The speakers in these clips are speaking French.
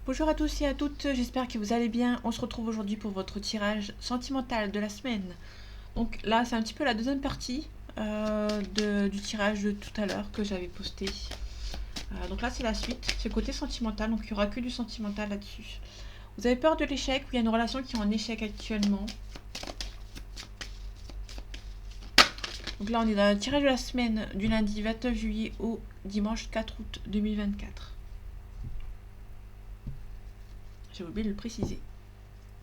Bonjour à tous et à toutes, j'espère que vous allez bien. On se retrouve aujourd'hui pour votre tirage sentimental de la semaine. Donc là, c'est un petit peu la deuxième partie du tirage de tout à l'heure que j'avais posté. Donc là, c'est la suite, c'est le côté sentimental, donc il n'y aura que du sentimental là-dessus. Vous avez peur de l'échec ou il y a une relation qui est en échec actuellement? Donc là, on est dans le tirage de la semaine du lundi 29 juillet au dimanche 4 août 2024. J'ai oublié de le préciser.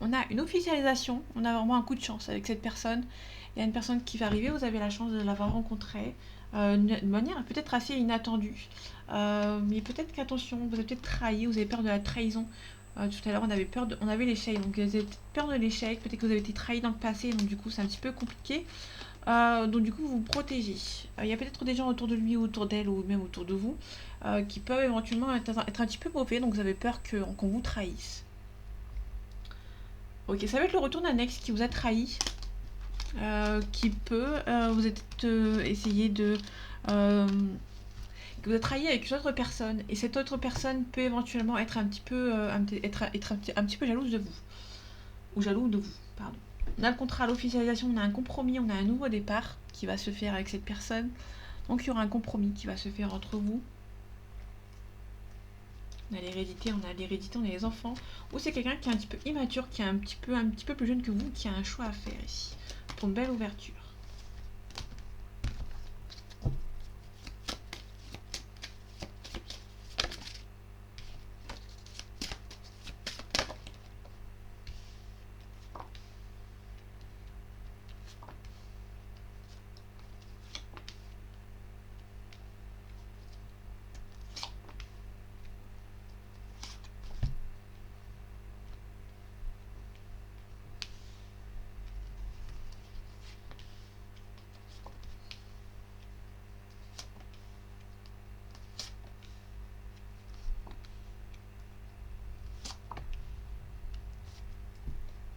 On a une officialisation, on a vraiment un coup de chance avec cette personne. Il y a une personne qui va arriver, vous avez la chance de l'avoir rencontrée de manière peut-être assez inattendue. Mais peut-être qu'attention, vous avez peut-être trahi, vous avez peur de la trahison. Tout à l'heure, on avait l'échec, donc vous avez peur de l'échec, peut-être que vous avez été trahi dans le passé, donc du coup c'est un petit peu compliqué. Donc du coup vous vous protégez. Il y a peut-être des gens autour de lui ou autour d'elle ou même autour de vous qui peuvent éventuellement être un petit peu mauvais, donc vous avez peur qu'on vous trahisse. Ok, ça va être le retour d'un ex qui vous a trahi, qui peut vous essayer de... qui vous a trahi avec une autre personne, et cette autre personne peut éventuellement être un petit peu, un petit peu jalouse de vous, ou jaloux de vous, pardon. On a le contrat, l'officialisation, on a un compromis, on a un nouveau départ qui va se faire avec cette personne, donc il y aura un compromis qui va se faire entre vous. On a l'hérédité, on a les enfants, ou c'est quelqu'un qui est un petit peu immature, qui est un petit peu plus jeune que vous, qui a un choix à faire ici, pour une belle ouverture.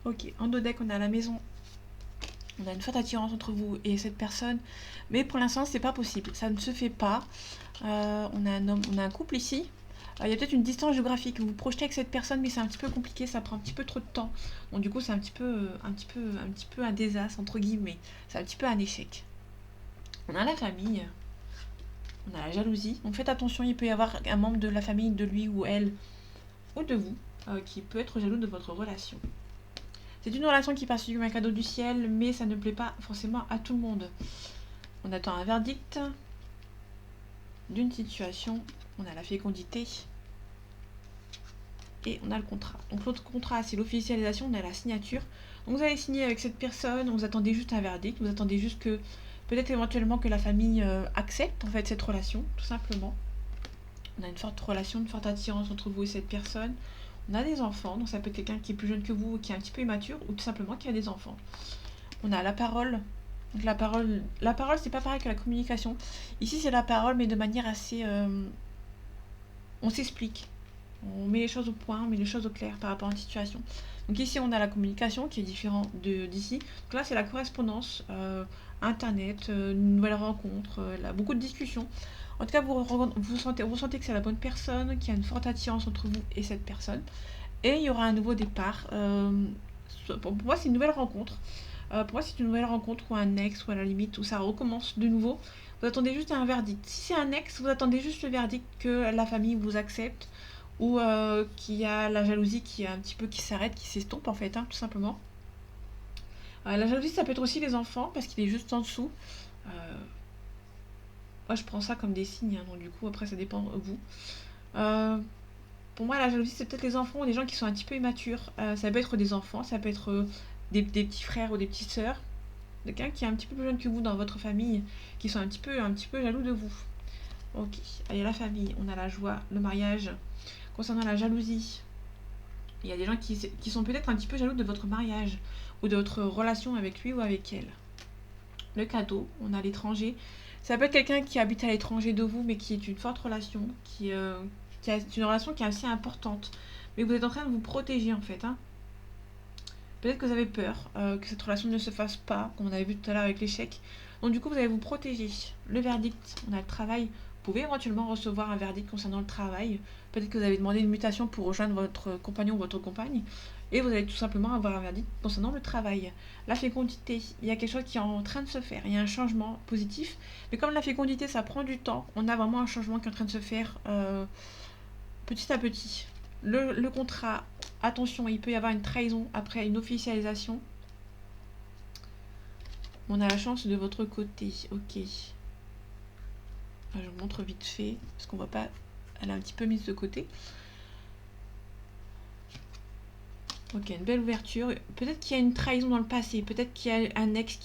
Ok, en dos deck, on a la maison. On a une forte attirance entre vous et cette personne, mais pour l'instant, c'est pas possible. Ça ne se fait pas. On a un homme, on a un couple ici. Il y a peut-être une distance géographique. Vous vous projetez avec cette personne, mais c'est un petit peu compliqué. Ça prend un petit peu trop de temps. Donc du coup, c'est un petit peu un désastre entre guillemets. C'est un petit peu un échec. On a la famille. On a la jalousie. Donc faites attention. Il peut y avoir un membre de la famille de lui ou elle ou de vous qui peut être jaloux de votre relation. C'est une relation qui passe comme un cadeau du ciel, mais ça ne plaît pas forcément à tout le monde. On attend un verdict d'une situation. On a la fécondité. Et on a le contrat. Donc l'autre contrat, c'est l'officialisation, on a la signature. Donc vous allez signer avec cette personne, vous attendez juste un verdict, vous attendez juste que, peut-être éventuellement que la famille accepte en fait cette relation, tout simplement. On a une forte relation, une forte attirance entre vous et cette personne. On a des enfants, donc ça peut être quelqu'un qui est plus jeune que vous, qui est un petit peu immature, ou tout simplement qui a des enfants. On a la parole. Donc la parole c'est pas pareil que la communication. Ici c'est la parole, mais de manière assez... on s'explique. On met les choses au point, on met les choses au clair par rapport à une situation. Donc ici on a la communication qui est différente d'ici. Donc là c'est la correspondance, internet, une nouvelle rencontre, beaucoup de discussions. En tout cas vous sentez que c'est la bonne personne, qu'il y a une forte attirance entre vous et cette personne. Et il y aura un nouveau départ. Pour moi c'est une nouvelle rencontre. Pour moi c'est une nouvelle rencontre ou un ex ou à la limite où ça recommence de nouveau. Vous attendez juste un verdict. Si c'est un ex, vous attendez juste le verdict que la famille vous accepte ou qu'il y a la jalousie qui est un petit peu qui s'arrête, qui s'estompe en fait, hein, tout simplement. La jalousie, ça peut être aussi les enfants parce qu'il est juste en dessous. Euh, Moi, je prends ça comme des signes, hein, donc du coup, après, ça dépend de vous. Euh, pour moi, la jalousie, c'est peut-être les enfants ou des gens qui sont un petit peu immatures. Ça peut être des enfants, ça peut être des petits frères ou des petites sœurs, quelqu'un qui est un petit peu plus jeune que vous dans votre famille, qui sont un petit peu jaloux de vous. Ok, il y a la famille, on a la joie, le mariage. Concernant la jalousie, il y a des gens qui sont peut-être un petit peu jaloux de votre mariage ou de votre relation avec lui ou avec elle. Le cadeau, on a l'étranger. Ça peut être quelqu'un qui habite à l'étranger de vous, mais qui est une forte relation, qui a une relation qui est assez importante. Mais vous êtes en train de vous protéger en fait, hein. Peut-être que vous avez peur que cette relation ne se fasse pas, comme on avait vu tout à l'heure avec l'échec. Donc du coup, vous allez vous protéger. Le verdict, on a le travail, pouvez éventuellement recevoir un verdict concernant le travail. Peut-être que vous avez demandé une mutation pour rejoindre votre compagnon ou votre compagne, et vous allez tout simplement avoir un verdict concernant le travail. La fécondité, il y a quelque chose qui est en train de se faire, il y a un changement positif, mais comme la fécondité ça prend du temps, on a vraiment un changement qui est en train de se faire petit à petit. Le contrat, attention, il peut y avoir une trahison après une officialisation. On a la chance de votre côté, ok. Je vous montre vite fait, parce qu'on voit pas, elle est un petit peu mise de côté. Ok, une belle ouverture. Peut-être qu'il y a une trahison dans le passé, peut-être qu'il y a un ex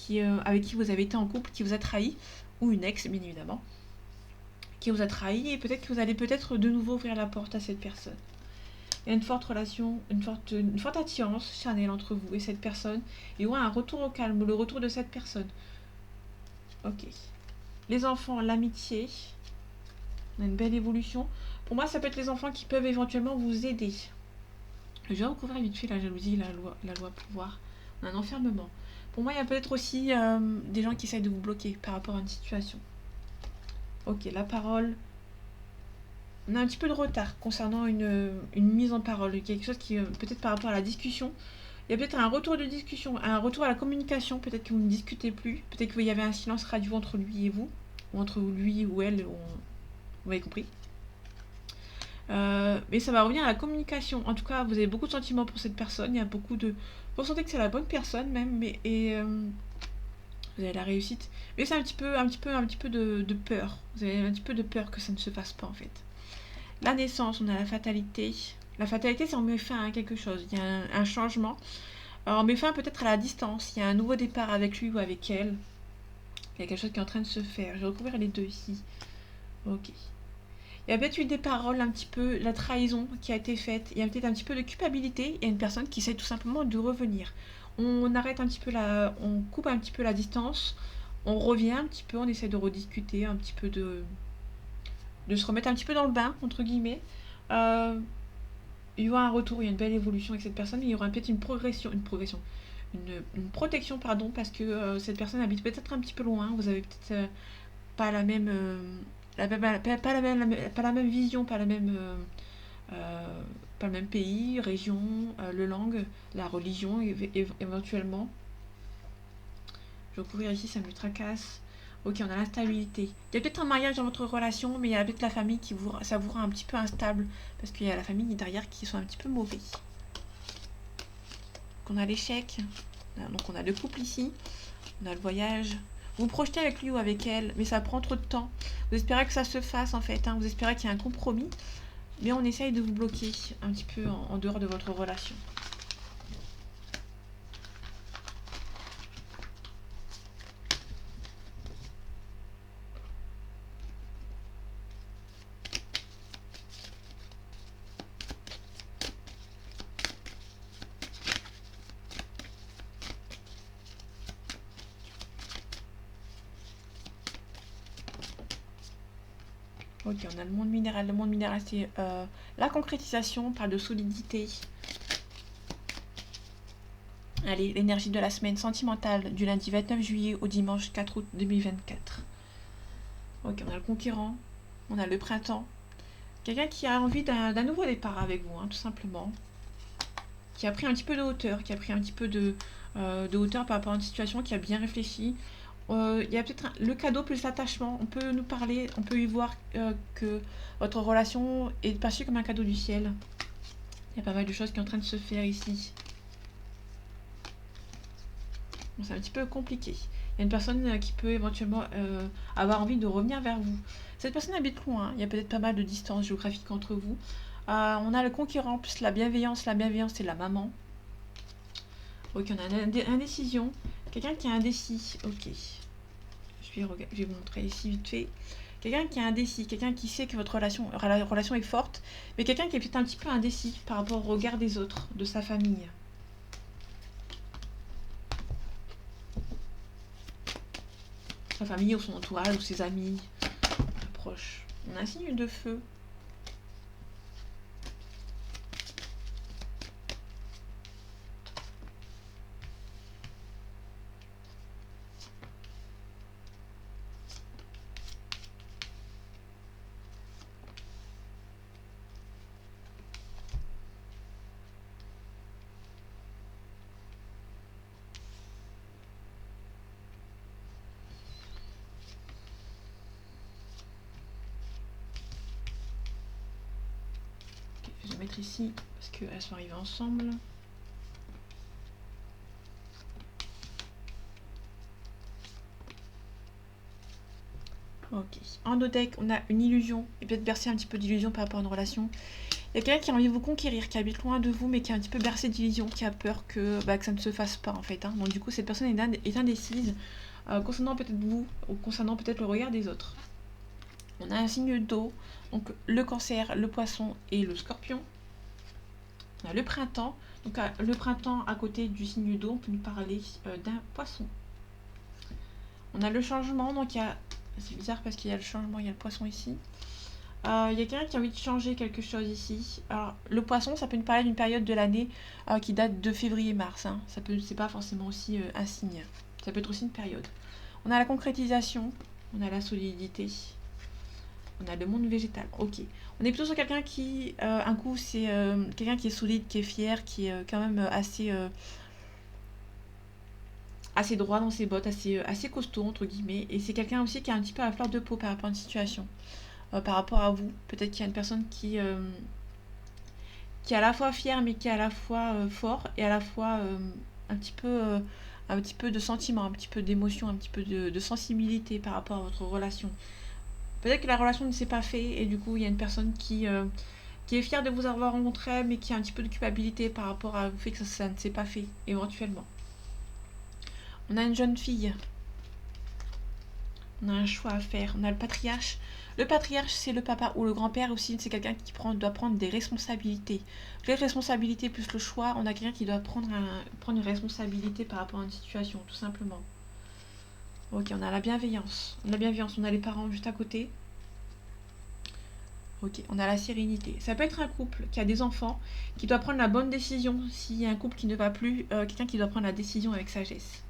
avec qui vous avez été en couple, qui vous a trahi, ou une ex, bien évidemment, qui vous a trahi, et peut-être que vous allez peut-être de nouveau ouvrir la porte à cette personne. Il y a une forte relation, une forte attirance charnelle entre vous et cette personne. Il y aura un retour au calme, le retour de cette personne. Ok. Les enfants, l'amitié. On a une belle évolution. Pour moi, ça peut être les enfants qui peuvent éventuellement vous aider. Je vais recouvrir vite fait la jalousie, la loi pouvoir. On a un enfermement. Pour moi, il y a peut-être aussi des gens qui essayent de vous bloquer par rapport à une situation. Ok, la parole. On a un petit peu de retard concernant une mise en parole. Quelque chose qui, peut-être par rapport à la discussion, il y a peut-être un retour de discussion, un retour à la communication. Peut-être que vous ne discutez plus. Peut-être qu'il y avait un silence radio entre lui et vous. Ou entre lui ou elle. Vous avez compris. Mais ça va revenir à la communication. En tout cas, vous avez beaucoup de sentiments pour cette personne. Il y a beaucoup de... Vous sentez que c'est la bonne personne même. Vous avez la réussite. Mais c'est un petit peu de peur. Vous avez un petit peu de peur que ça ne se fasse pas en fait. La naissance, on a la fatalité. La fatalité, c'est on met fin à quelque chose. Il y a un changement. Alors, on met fin peut-être à la distance. Il y a un nouveau départ avec lui ou avec elle. Il y a quelque chose qui est en train de se faire. Je vais recouvrir les deux ici. Ok. Il y a peut-être eu des paroles, un petit peu la trahison qui a été faite. Il y a peut-être un petit peu de culpabilité. Il y a une personne qui essaie tout simplement de revenir. On arrête un petit peu on coupe un petit peu la distance. On revient un petit peu, on essaie de rediscuter, un petit peu de se remettre un petit peu dans le bain, entre guillemets. Il y aura un retour, il y a une belle évolution avec cette personne, mais il y aura peut-être une protection, pardon, parce que cette personne habite peut-être un petit peu loin, vous avez peut-être pas la même, pas la même vision, pas le même pays, région, le langue, la religion éventuellement. Je vais couvrir ici, ça me tracasse. Ok, on a l'instabilité. Il y a peut-être un mariage dans votre relation, mais il y a peut-être la famille ça vous rend un petit peu instable. Parce qu'il y a la famille derrière qui sont un petit peu mauvais. Donc on a l'échec. Donc on a le couple ici. On a le voyage. Vous vous projetez avec lui ou avec elle, mais ça prend trop de temps. Vous espérez que ça se fasse en fait. Vous espérez qu'il y ait un compromis. Mais on essaye de vous bloquer un petit peu en dehors de votre relation. Ok, on a le monde minéral. Le monde minéral, c'est la concrétisation, on parle de solidité. Allez, l'énergie de la semaine sentimentale du lundi 29 juillet au dimanche 4 août 2024. Ok, on a le conquérant, on a le printemps. Quelqu'un qui a envie d'un nouveau départ avec vous, tout simplement. Qui a pris un petit peu de hauteur, qui a pris un petit peu de hauteur par rapport à une situation, qui a bien réfléchi. Il y a peut-être le cadeau plus l'attachement. On peut nous parler, on peut y voir que votre relation est perçue comme un cadeau du ciel. Il y a pas mal de choses qui sont en train de se faire ici. Bon, c'est un petit peu compliqué. Il y a une personne qui peut éventuellement avoir envie de revenir vers vous. Cette personne habite loin, il y a peut-être pas mal de distance géographique entre vous. On a le conquérant plus la bienveillance c'est la maman. Ok, on a une indécision. Quelqu'un qui est indécis, ok. Je vais vous montrer ici vite fait. Quelqu'un qui est indécis, quelqu'un qui sait que la relation est forte, mais quelqu'un qui est peut-être un petit peu indécis par rapport au regard des autres, de sa famille. Sa famille ou son entourage ou ses amis proches. On a un signe de feu. Je vais les mettre ici parce qu'elles sont arrivées ensemble. Ok. En nos decks, on a une illusion, et peut-être bercer un petit peu d'illusion par rapport à une relation. Il y a quelqu'un qui a envie de vous conquérir, qui habite loin de vous, mais qui est un petit peu bercé d'illusion, qui a peur que ça ne se fasse pas en fait. Hein. Donc du coup, cette personne est indécise concernant peut-être vous, ou concernant peut-être le regard des autres. On a un signe d'eau, donc le cancer, le poisson et le scorpion. On a le printemps, donc le printemps à côté du signe d'eau, on peut nous parler d'un poisson. On a le changement, donc il y a... C'est bizarre parce qu'il y a le changement, il y a le poisson ici. Il y a quelqu'un qui a envie de changer quelque chose ici. Alors, le poisson, ça peut nous parler d'une période de l'année qui date de février-mars. Hein. C'est pas forcément aussi un signe. Ça peut être aussi une période. On a la concrétisation, on a la solidité, on a le monde végétal. Ok. On est plutôt sur quelqu'un qui, un coup, c'est quelqu'un qui est solide, qui est fier, qui est quand même assez droit dans ses bottes, assez costaud, entre guillemets. Et c'est quelqu'un aussi qui a un petit peu à fleur de peau par rapport à une situation. Par rapport à vous. Peut-être qu'il y a une personne qui est à la fois fière, mais qui est à la fois fort, et à la fois un petit peu de sentiment, un petit peu d'émotion, un petit peu de sensibilité par rapport à votre relation. Peut-être que la relation ne s'est pas faite, et du coup, il y a une personne qui est fière de vous avoir rencontré, mais qui a un petit peu de culpabilité par rapport au fait que ça ne s'est pas fait, éventuellement. On a une jeune fille. On a un choix à faire. On a le patriarche. Le patriarche, c'est le papa ou le grand-père aussi. C'est quelqu'un qui doit prendre des responsabilités. Les responsabilités plus le choix, on a quelqu'un qui doit prendre une responsabilité par rapport à une situation, tout simplement. Ok, on a la bienveillance. On a les parents juste à côté. Ok, on a la sérénité. Ça peut être un couple qui a des enfants, qui doit prendre la bonne décision. S'il y a un couple qui ne va plus, quelqu'un qui doit prendre la décision avec sagesse.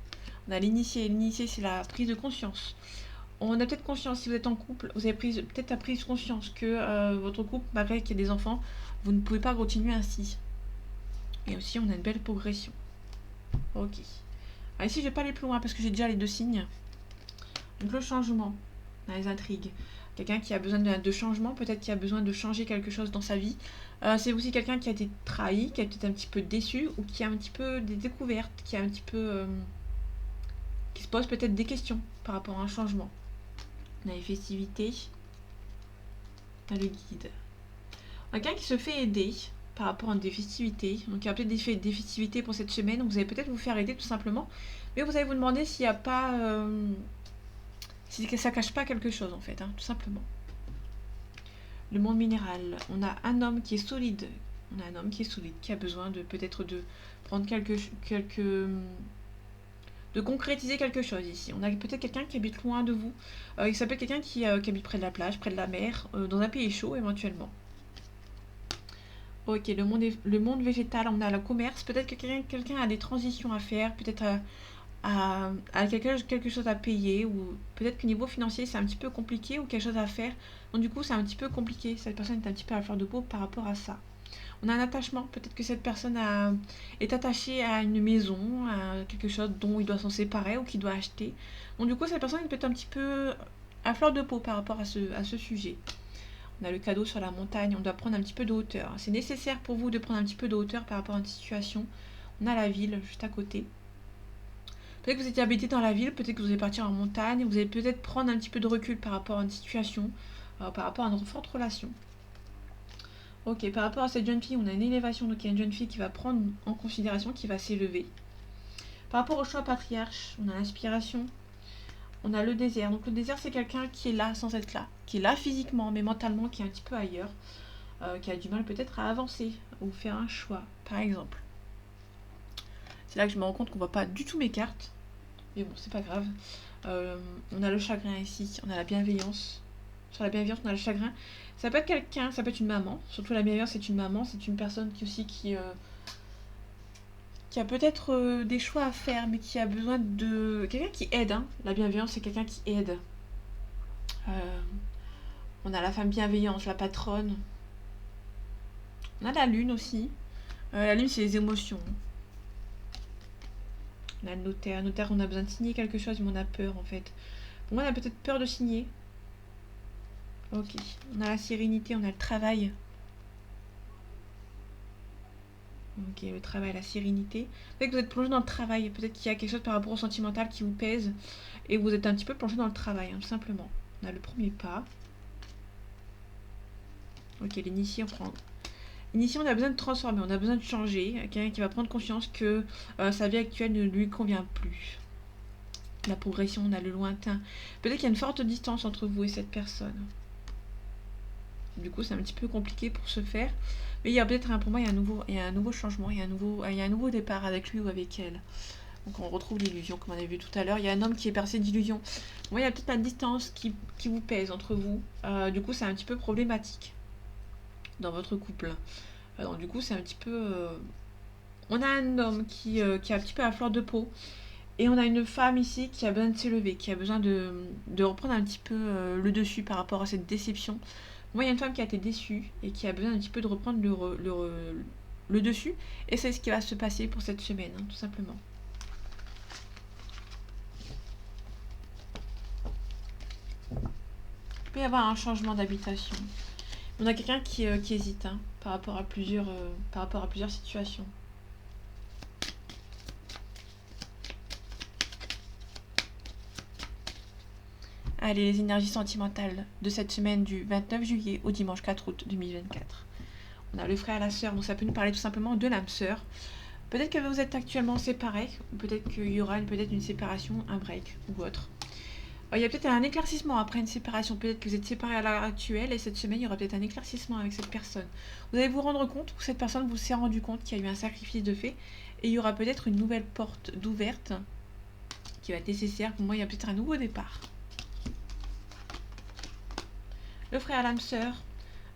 On a l'initié. L'initié, c'est la prise de conscience. On a peut-être conscience, si vous êtes en couple, vous avez peut-être pris conscience que votre couple, malgré qu'il y ait des enfants, vous ne pouvez pas continuer ainsi. Et aussi, on a une belle progression. Ok. Alors ici, je ne vais pas aller plus loin parce que j'ai déjà les deux signes. Donc le changement, on a les intrigues. Quelqu'un qui a besoin de changement, peut-être qui a besoin de changer quelque chose dans sa vie. C'est aussi quelqu'un qui a été trahi, qui a peut-être un petit peu déçu, ou qui a un petit peu des découvertes, qui a un petit peu... qui se pose peut-être des questions par rapport à un changement. On a les festivités. On a le guide. Quelqu'un qui se fait aider par rapport à des festivités. Donc il y a peut-être des festivités pour cette semaine. Donc vous allez peut-être vous faire aider tout simplement. Mais vous allez vous demander s'il n'y a pas... si ça cache pas quelque chose en fait, hein, tout simplement. Le monde minéral. On a un homme qui est solide. On a un homme qui est solide, qui a besoin de peut-être de prendre de concrétiser quelque chose ici. On a peut-être quelqu'un qui habite loin de vous. Il s'appelle quelqu'un qui habite près de la plage, près de la mer, dans un pays chaud éventuellement. Ok, le monde végétal, on a le commerce. Peut-être que quelqu'un a des transitions à faire, peut-être à quelque chose à payer, ou peut-être que niveau financier c'est un petit peu compliqué, ou quelque chose à faire. Donc du coup c'est un petit peu compliqué. Cette personne est un petit peu à fleur de peau par rapport à ça. On a un attachement, peut-être que cette personne est attachée à une maison, à quelque chose dont il doit s'en séparer ou qu'il doit acheter. Donc du coup, cette personne peut être un petit peu à fleur de peau par rapport à ce sujet. On a le cadeau sur la montagne, on doit prendre un petit peu de hauteur. C'est nécessaire pour vous de prendre un petit peu de hauteur par rapport à une situation. On a la ville juste à côté. Peut-être que vous étiez habité dans la ville, peut-être que vous allez partir en montagne, vous allez peut-être prendre un petit peu de recul par rapport à une situation, par rapport à une forte relation. Ok, par rapport à cette jeune fille, on a une élévation, donc il y a une jeune fille qui va prendre en considération, qui va s'élever. Par rapport au choix patriarche, on a l'inspiration, on a le désert. Donc le désert, c'est quelqu'un qui est là sans être là, qui est là physiquement, mais mentalement, qui est un petit peu ailleurs, qui a du mal peut-être à avancer ou faire un choix, par exemple. C'est là que je me rends compte qu'on voit pas du tout mes cartes, mais bon, c'est pas grave. On a le chagrin ici, on a la bienveillance. Sur la bienveillance, on a le chagrin. Ça peut être quelqu'un, ça peut être une maman. Surtout la bienveillance, c'est une maman, c'est une personne qui a peut-être des choix à faire, mais qui a besoin de... Quelqu'un qui aide, hein. La bienveillance, c'est quelqu'un qui aide. On a la femme bienveillante, la patronne. On a la lune aussi. La lune, c'est les émotions. On a le notaire. Le notaire, on a besoin de signer quelque chose, mais on a peur, en fait. Pour moi, on a peut-être peur de signer. Ok. On a la sérénité, on a le travail. Ok, le travail, la sérénité. Peut-être que vous êtes plongé dans le travail. Peut-être qu'il y a quelque chose par rapport au sentimental qui vous pèse. Et vous êtes un petit peu plongé dans le travail, hein, tout simplement. On a le premier pas. Ok, l'initié, on prend. L'initié, on a besoin de transformer, on a besoin de changer. Quelqu'un qui va prendre conscience que sa vie actuelle ne lui convient plus. La progression, on a le lointain. Peut-être qu'il y a une forte distance entre vous et cette personne. Du coup, c'est un petit peu compliqué pour se faire. Mais il y a peut-être pour moi, il y a un nouveau changement, il y a un nouveau départ avec lui ou avec elle. Donc on retrouve l'illusion, comme on avait vu tout à l'heure. Il y a un homme qui est percé d'illusion. Moi, il y a peut-être la distance qui vous pèse entre vous. Du coup, c'est un petit peu problématique dans votre couple. Donc du coup, c'est un petit peu... On a un homme qui est un petit peu à fleur de peau. Et on a une femme ici qui a besoin de s'élever, qui a besoin de reprendre un petit peu le dessus par rapport à cette déception. Moi, il y a une femme qui a été déçue et qui a besoin un petit peu de reprendre le dessus. Et c'est ce qui va se passer pour cette semaine, hein, tout simplement. Il peut y avoir un changement d'habitation. On a quelqu'un qui hésite, hein, par rapport à plusieurs situations. Allez, les énergies sentimentales de cette semaine du 29 juillet au dimanche 4 août 2024. On a le frère et la sœur, donc ça peut nous parler tout simplement de l'âme sœur. Peut-être que vous êtes actuellement séparés, ou peut-être qu'il y aura peut-être une séparation, un break ou autre. Il y a peut-être un éclaircissement après une séparation. Peut-être que vous êtes séparés à l'heure actuelle et cette semaine, il y aura peut-être un éclaircissement avec cette personne. Vous allez vous rendre compte, ou cette personne vous s'est rendu compte qu'il y a eu un sacrifice de fait et il y aura peut-être une nouvelle porte d'ouverte qui va être nécessaire. Pour moi, il y a peut-être un nouveau départ. Le frère, l'âme sœur.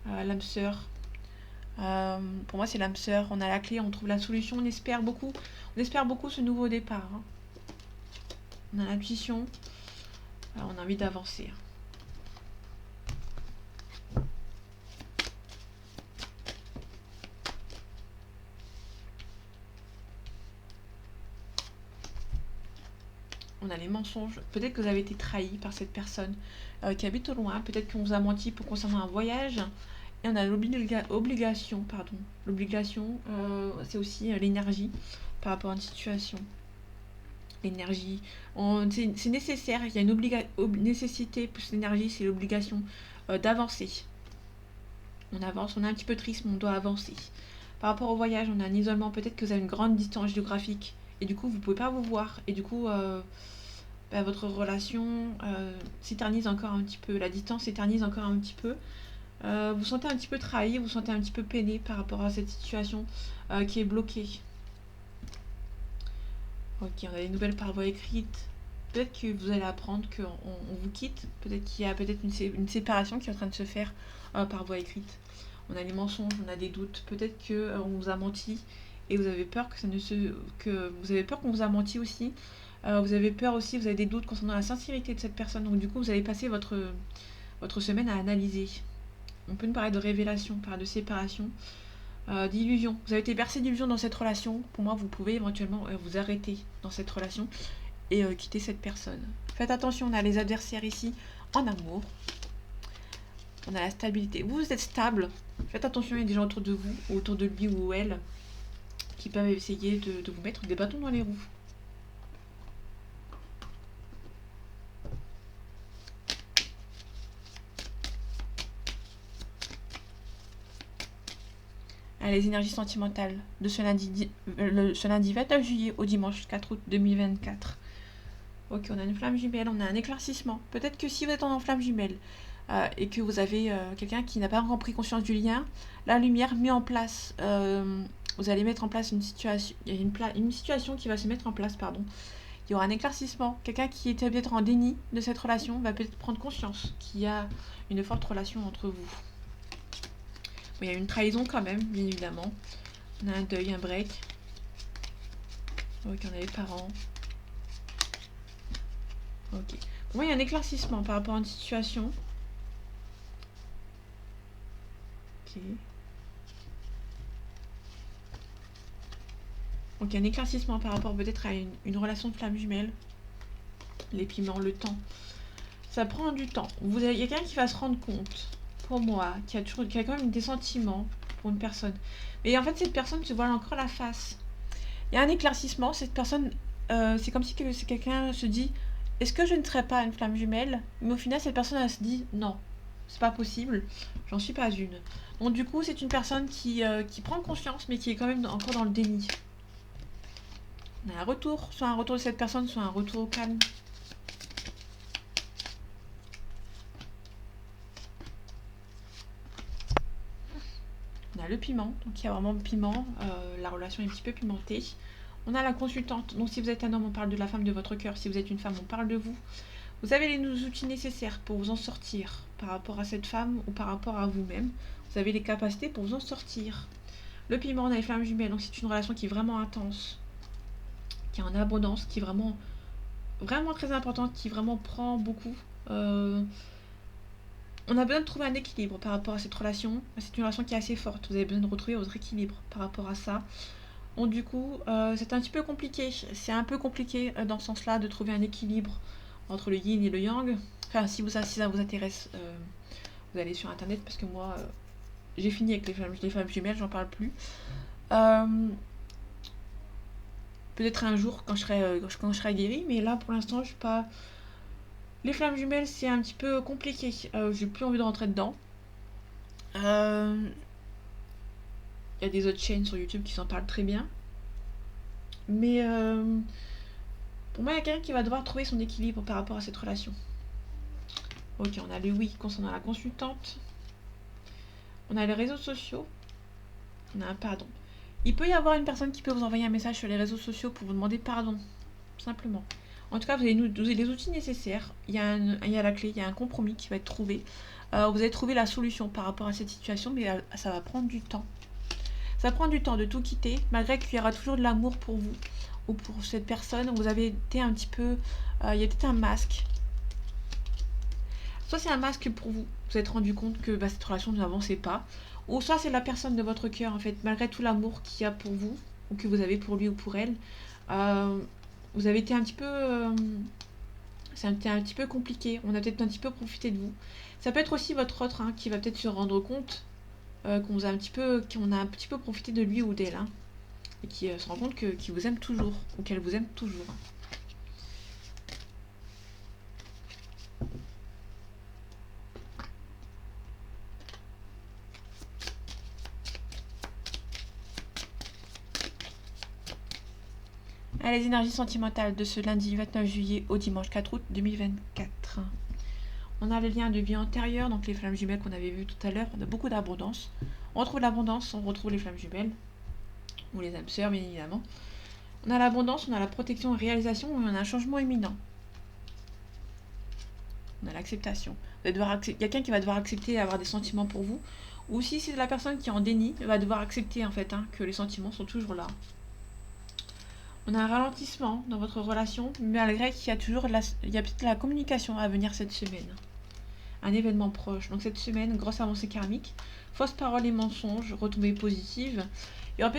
L'âme sœur. Pour moi, c'est l'âme sœur. On a la clé, on trouve la solution. On espère beaucoup ce nouveau départ, hein. On a l'intuition. On a envie d'avancer. On a les mensonges. Peut-être que vous avez été trahi par cette personne qui habite au loin. Peut-être qu'on vous a menti concernant un voyage. Et on a l'obligation, pardon. L'obligation, c'est aussi l'énergie par rapport à une situation. L'énergie, c'est nécessaire. Il y a une nécessité plus l'énergie, c'est l'obligation d'avancer. On avance, on est un petit peu triste, mais on doit avancer. Par rapport au voyage, on a un isolement. Peut-être que vous avez une grande distance géographique. Et du coup, vous ne pouvez pas vous voir. Et du coup, votre relation s'éternise encore un petit peu. La distance s'éternise encore un petit peu. Vous sentez un petit peu trahi, vous sentez un petit peu peiné par rapport à cette situation qui est bloquée. Ok, on a des nouvelles par voie écrite. Peut-être que vous allez apprendre qu'on vous quitte. Peut-être qu'il y a peut-être une séparation qui est en train de se faire par voie écrite. On a des mensonges, on a des doutes. Peut-être qu'on vous a menti et vous avez peur que vous avez peur qu'on vous a menti aussi. Vous avez peur aussi, vous avez des doutes concernant la sincérité de cette personne. Donc du coup, vous allez passer votre semaine à analyser. On peut nous parler de révélation, parler de séparation, d'illusion. Vous avez été bercé d'illusion dans cette relation. Pour moi, vous pouvez éventuellement vous arrêter dans cette relation et quitter cette personne. Faites attention, on a les adversaires ici en amour. On a la stabilité. Vous êtes stable. Faites attention, il y a des gens autour de vous, ou autour de lui ou elle, qui peuvent essayer de vous mettre des bâtons dans les roues. Les énergies sentimentales de ce lundi 29 juillet au dimanche 4 août 2024. Ok, on a une flamme jumelle, on a un éclaircissement. Peut-être que si vous êtes en flamme jumelle et que vous avez quelqu'un qui n'a pas encore pris conscience du lien, la lumière mise en place, vous allez mettre en place une situation. Il y a une situation qui va se mettre en place, pardon. Il y aura un éclaircissement. Quelqu'un qui était peut-être en déni de cette relation va peut-être prendre conscience qu'il y a une forte relation entre vous. Bon, il y a une trahison quand même, bien évidemment. On a un deuil, un break. Ok, on a les parents. Ok. Pour moi, il y a un éclaircissement par rapport à une situation. Ok. Donc, il y a un éclaircissement par rapport peut-être à une relation de flamme jumelle. Les piments, le temps. Ça prend du temps. Il y a quelqu'un qui va se rendre compte, pour moi, qui a quand même des sentiments pour une personne. Mais en fait, cette personne se voile encore la face. Il y a un éclaircissement, cette personne, c'est comme si quelqu'un se dit, est-ce que je ne serais pas une flamme jumelle? Mais au final, cette personne, elle se dit, non, c'est pas possible, j'en suis pas une. Donc du coup, c'est une personne qui prend conscience, mais qui est quand même encore dans le déni. On a un retour, soit un retour de cette personne, soit un retour au calme. On a le piment, donc il y a vraiment le piment, la relation est un petit peu pimentée. On a la consultante, donc si vous êtes un homme, on parle de la femme de votre cœur, si vous êtes une femme, on parle de vous. Vous avez les outils nécessaires pour vous en sortir par rapport à cette femme ou par rapport à vous-même. Vous avez les capacités pour vous en sortir. Le piment, on a les flammes jumelles, donc c'est une relation qui est vraiment intense, qui est en abondance, qui est vraiment, vraiment très importante, qui vraiment prend beaucoup. On a besoin de trouver un équilibre par rapport à cette relation. C'est une relation qui est assez forte. Vous avez besoin de retrouver votre équilibre par rapport à ça. Donc du coup, c'est un petit peu compliqué. C'est un peu compliqué dans ce sens-là de trouver un équilibre entre le yin et le yang. Enfin, si ça vous intéresse, vous allez sur internet parce que moi, j'ai fini avec les femmes jumelles, j'en parle plus. Peut-être un jour quand je serai guérie, mais là pour l'instant, je suis pas. Les flammes jumelles, c'est un petit peu compliqué. J'ai plus envie de rentrer dedans. Il y a des autres chaînes sur YouTube qui s'en parlent très bien. Mais pour moi, il y a quelqu'un qui va devoir trouver son équilibre par rapport à cette relation. Ok, on a le oui concernant la consultante. On a les réseaux sociaux. On a un pardon. Il peut y avoir une personne qui peut vous envoyer un message sur les réseaux sociaux pour vous demander pardon. Simplement. En tout cas, vous avez les outils nécessaires. Il y a la clé, il y a un compromis qui va être trouvé. Vous allez trouver la solution par rapport à cette situation, mais ça va prendre du temps. Ça prend du temps de tout quitter, malgré qu'il y aura toujours de l'amour pour vous ou pour cette personne. Vous avez été un petit peu... il y a peut-être un masque. Soit c'est un masque pour vous. Vous vous êtes rendu compte que cette relation n'avançait pas. Ou soit c'est la personne de votre cœur, en fait, malgré tout l'amour qu'il y a pour vous, ou que vous avez pour lui ou pour elle. Vous avez été un petit peu... c'était un petit peu compliqué. On a peut-être un petit peu profité de vous. Ça peut être aussi votre autre qui va peut-être se rendre compte qu'on a un petit peu profité de lui ou d'elle. Et qui se rend compte qu'il vous aime toujours. Ou qu'elle vous aime toujours. Les énergies sentimentales de ce lundi 29 juillet au dimanche 4 août 2024. On a les liens de vie antérieure, donc les flammes jumelles qu'on avait vues tout à l'heure. On a beaucoup d'abondance. On retrouve l'abondance, on retrouve les flammes jumelles. Ou les âmes sœurs, bien évidemment. On a l'abondance, on a la protection et réalisation, et on a un changement imminent. On a l'acceptation. Il y a quelqu'un qui va devoir accepter et avoir des sentiments pour vous. Ou si c'est la personne qui est en déni, elle va devoir accepter en fait que les sentiments sont toujours là. On a un ralentissement dans votre relation, malgré qu'il y a toujours il y a peut-être la communication à venir cette semaine. Un événement proche. Donc cette semaine, grosse avancée karmique, fausses paroles et mensonges, retombées positives. Il y aura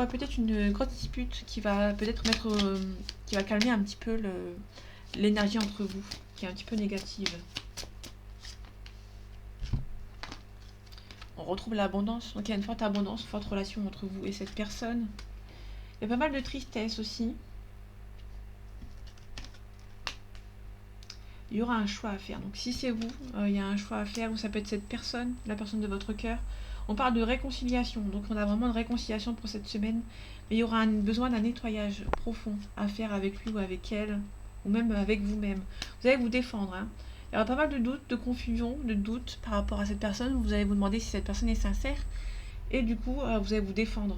peut-être une grosse dispute qui va peut-être qui va calmer un petit peu l'énergie entre vous, qui est un petit peu négative. On retrouve l'abondance. Donc il y a une forte abondance, une forte relation entre vous et cette personne. Il y a pas mal de tristesse aussi. Il y aura un choix à faire. Donc si c'est vous, il y a un choix à faire, ou ça peut être cette personne, la personne de votre cœur. On parle de réconciliation, donc on a vraiment de réconciliation pour cette semaine. Mais il y aura besoin d'un nettoyage profond à faire avec lui ou avec elle, ou même avec vous-même. Vous allez vous défendre. Il y aura pas mal de doutes, de confusion, de doutes par rapport à cette personne. Vous allez vous demander si cette personne est sincère. Et du coup, vous allez vous défendre.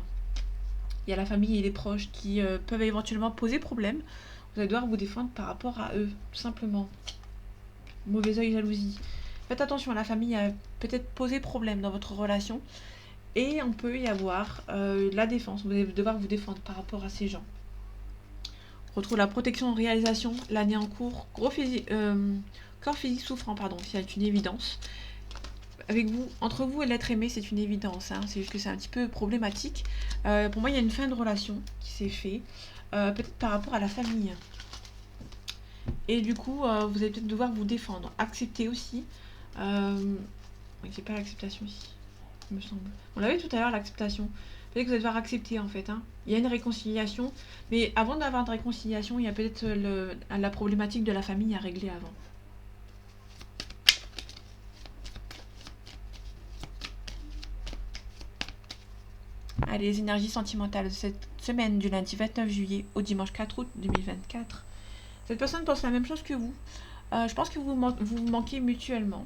Il y a la famille et les proches qui peuvent éventuellement poser problème. Vous allez devoir vous défendre par rapport à eux, tout simplement. Mauvais œil, jalousie. Faites attention, la famille a peut-être posé problème dans votre relation. Et on peut y avoir la défense. Vous allez devoir vous défendre par rapport à ces gens. On retrouve la protection en réalisation, l'année en cours. Corps physique souffrant, c'est une évidence. Avec vous, entre vous et l'être aimé, c'est une évidence. C'est juste que c'est un petit peu problématique. Pour moi, il y a une fin de relation qui s'est fait. Peut-être par rapport à la famille. Et du coup, vous allez peut-être devoir vous défendre. Accepter aussi. J'ai pas l'acceptation ici. il me semble. On l'avait tout à l'heure, l'acceptation. Peut-être que vous allez devoir accepter en fait, hein. Il y a une réconciliation, mais avant d'avoir une réconciliation, il y a peut-être la problématique de la famille à régler avant. Allez, les énergies sentimentales de cette semaine du lundi 29 juillet au dimanche 4 août 2024. Cette personne pense la même chose que vous. Je pense que vous manquez mutuellement.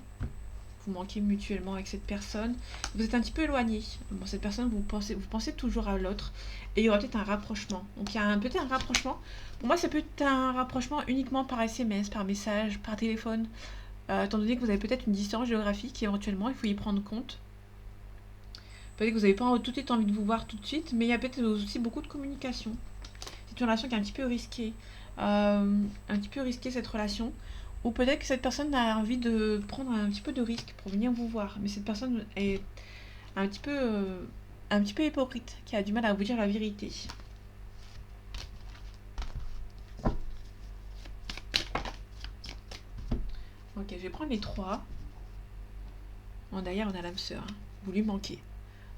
Vous manquez mutuellement avec cette personne. Vous êtes un petit peu éloigné. Bon, cette personne, vous pensez toujours à l'autre. Et il y aura peut-être un rapprochement. Donc il y a peut-être un rapprochement. Pour moi, ça peut être un rapprochement uniquement par SMS, par message, par téléphone. Étant donné que vous avez peut-être une distance géographique, éventuellement, il faut y prendre compte. Peut-être que vous n'avez pas tout de suite envie de vous voir tout de suite, mais il y a peut-être aussi beaucoup de communication. C'est une relation qui est un petit peu risquée. Un petit peu risquée cette relation. Ou peut-être que cette personne a envie de prendre un petit peu de risque pour venir vous voir. Mais cette personne est un petit peu hypocrite, qui a du mal à vous dire la vérité. Ok, je vais prendre les trois. Bon, derrière, on a l'âme sœur. Hein. Vous lui manquez.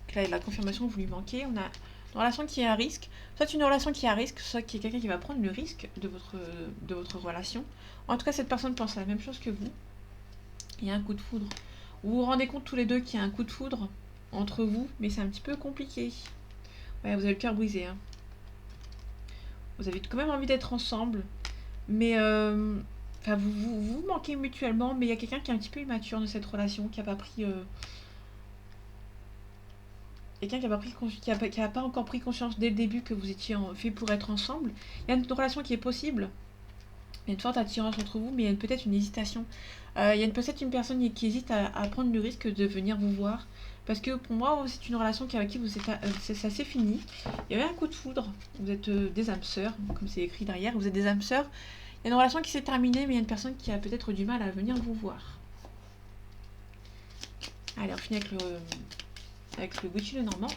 Donc là, la confirmation, vous lui manquez. On a une relation qui est à risque. Soit une relation qui est à risque, soit qu'il y a quelqu'un qui va prendre le risque de votre relation. En tout cas, cette personne pense la même chose que vous. Il y a un coup de foudre. Vous vous rendez compte tous les deux qu'il y a un coup de foudre entre vous, mais c'est un petit peu compliqué. Ouais, vous avez le cœur brisé. Hein. Vous avez quand même envie d'être ensemble, mais enfin, vous manquez mutuellement, mais il y a quelqu'un qui est un petit peu immature de cette relation, qui a pas pris... quelqu'un qui a pas pris qui a pas encore pris conscience dès le début que vous étiez fait pour être ensemble. Il y a une relation qui est possible. Il y a une forte attirance entre vous, mais il y a peut-être une hésitation. Il y a peut-être une personne qui hésite à prendre le risque de venir vous voir. Parce que pour moi, c'est une relation avec qui vous êtes, ça c'est fini. Il y avait un coup de foudre. Vous êtes des âmes sœurs, comme c'est écrit derrière. Vous êtes des âmes sœurs. Il y a une relation qui s'est terminée, mais il y a une personne qui a peut-être du mal à venir vous voir. Allez, on finit avec le Gucci le Normand.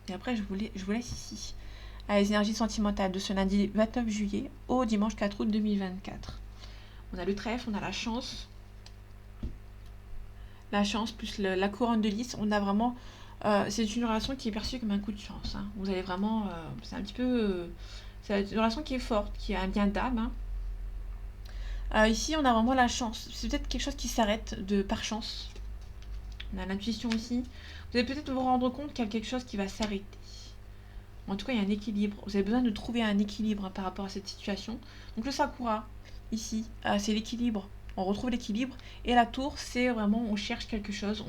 Et après, je vous laisse ici. Les énergies sentimentales de ce lundi 29 juillet au dimanche 4 août 2024. On a le trèfle, on a la chance. La chance plus la couronne de lys. On a vraiment... c'est une relation qui est perçue comme un coup de chance. Hein. Vous allez vraiment... c'est un petit peu... c'est une relation qui est forte, qui a un bien d'âme. Hein. Ici, on a vraiment la chance. C'est peut-être quelque chose qui s'arrête par chance. On a l'intuition aussi. Vous allez peut-être vous rendre compte qu'il y a quelque chose qui va s'arrêter. En tout cas, il y a un équilibre. Vous avez besoin de trouver un équilibre par rapport à cette situation. Donc le Sakura, ici, c'est l'équilibre. On retrouve l'équilibre. Et la tour, c'est vraiment, on cherche quelque chose.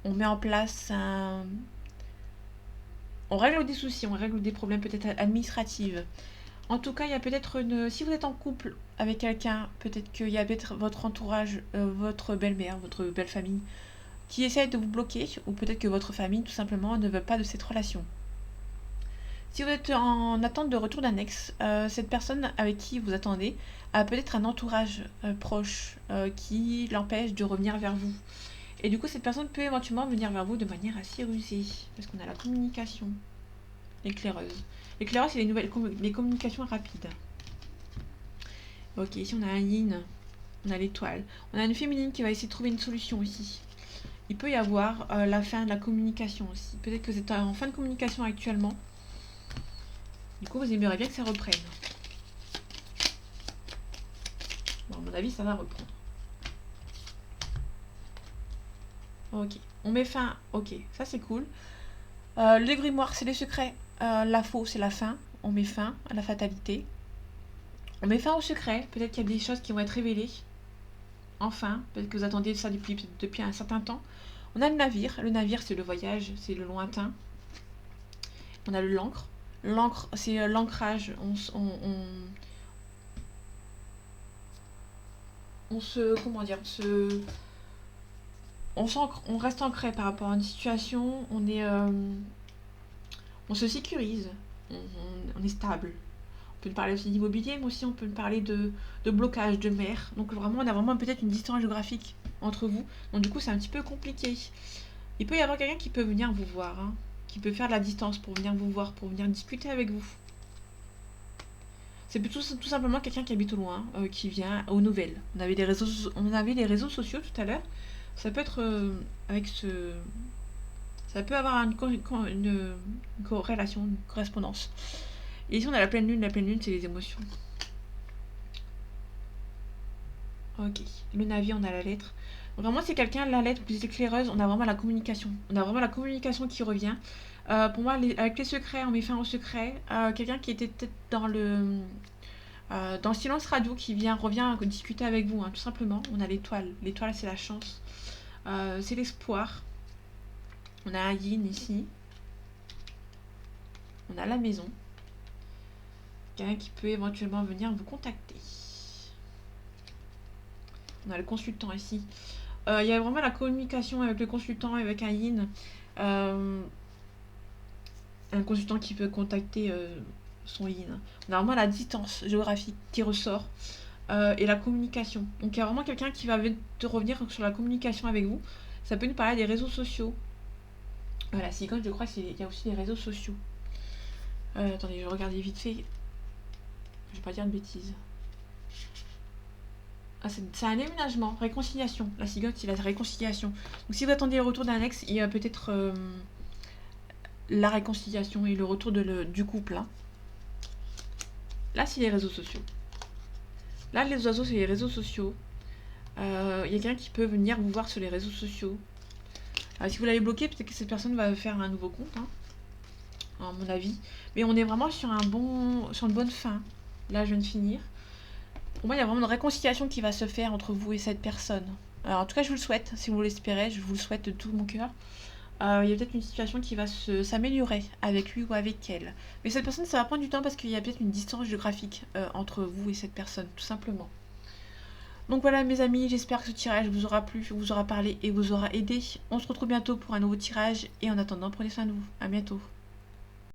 On met en place un... On règle des soucis, on règle des problèmes peut-être administratifs. En tout cas, il y a peut-être une... Si vous êtes en couple avec quelqu'un, peut-être qu'il y a peut-être votre entourage, votre belle-mère, votre belle famille, qui essaie de vous bloquer, ou peut-être que votre famille, tout simplement, ne veut pas de cette relation. Si vous êtes en attente de retour d'un ex, cette personne avec qui vous attendez a peut-être un entourage proche qui l'empêche de revenir vers vous. Et du coup, cette personne peut éventuellement venir vers vous de manière assez rusée, parce qu'on a la communication, l'éclaireuse. L'éclaireuse, c'est les communications rapides. Ok, ici on a un yin, on a l'étoile. On a une féminine qui va essayer de trouver une solution ici. Il peut y avoir la fin de la communication aussi. Peut-être que vous êtes en fin de communication actuellement. Du coup, vous aimeriez bien que ça reprenne. Bon, à mon avis, ça va reprendre. Ok, on met fin. Ok, ça c'est cool. Le grimoire, c'est les secrets. La faux, c'est la fin. On met fin à la fatalité. On met fin au secret. Peut-être qu'il y a des choses qui vont être révélées. Enfin, peut-être que vous attendiez ça depuis un certain temps. On a le navire. Le navire, c'est le voyage, c'est le lointain. On a l'ancre. L'ancre, c'est l'ancrage. On se... Comment dire on reste ancré par rapport à une situation. On se sécurise. On est stable. On peut parler aussi d'immobilier, mais aussi on peut parler de blocage, de mer. Donc vraiment, on a vraiment peut-être une distance géographique entre vous. Donc du coup, c'est un petit peu compliqué. Il peut y avoir quelqu'un qui peut venir vous voir, hein, qui peut faire de la distance pour venir vous voir, pour venir discuter avec vous. C'est plutôt tout simplement quelqu'un qui habite au loin, qui vient aux nouvelles. On avait les réseaux sociaux tout à l'heure. Ça peut être avec ce... Ça peut avoir une corrélation, une correspondance. Et ici on a la pleine lune. La pleine lune c'est les émotions. Ok. Le navire, on a la lettre. Vraiment c'est quelqu'un, la lettre plus éclaireuse, on a vraiment la communication. On a vraiment la communication qui revient. Pour moi, avec les secrets, on met fin aux secrets. Quelqu'un qui était peut-être dans le silence radio qui revient discuter avec vous, hein, tout simplement. On a l'étoile. L'étoile, c'est la chance. C'est l'espoir. On a un yin ici. On a la maison. Quelqu'un qui peut éventuellement venir vous contacter. On a le consultant ici. Il y a vraiment la communication avec le consultant, avec un yin. Un consultant qui peut contacter son yin. On a vraiment la distance géographique qui ressort. Et la communication. Donc il y a vraiment quelqu'un qui va te revenir sur la communication avec vous. Ça peut nous parler des réseaux sociaux. Voilà, si quand je crois qu'il y a aussi les réseaux sociaux. Attendez, je vais regarder vite fait. Je vais pas dire de bêtises. Ah, c'est un déménagement, réconciliation. La cigogne, c'est la réconciliation. Donc si vous attendez le retour d'un ex, il y a peut-être la réconciliation et le retour du couple. Hein. Là, c'est les réseaux sociaux. Là, les oiseaux, c'est les réseaux sociaux. Il y a quelqu'un qui peut venir vous voir sur les réseaux sociaux. Si vous l'avez bloqué, peut-être que cette personne va faire un nouveau compte, hein, à mon avis. Mais on est vraiment sur une bonne fin. Là, je viens de finir. Pour moi, il y a vraiment une réconciliation qui va se faire entre vous et cette personne. Alors, en tout cas, je vous le souhaite. Si vous l'espérez, je vous le souhaite de tout mon cœur. Il y a peut-être une situation qui va s'améliorer avec lui ou avec elle. Mais cette personne, ça va prendre du temps parce qu'il y a peut-être une distance géographique entre vous et cette personne, tout simplement. Donc voilà mes amis, j'espère que ce tirage vous aura plu, vous aura parlé et vous aura aidé. On se retrouve bientôt pour un nouveau tirage et en attendant, prenez soin de vous. À bientôt.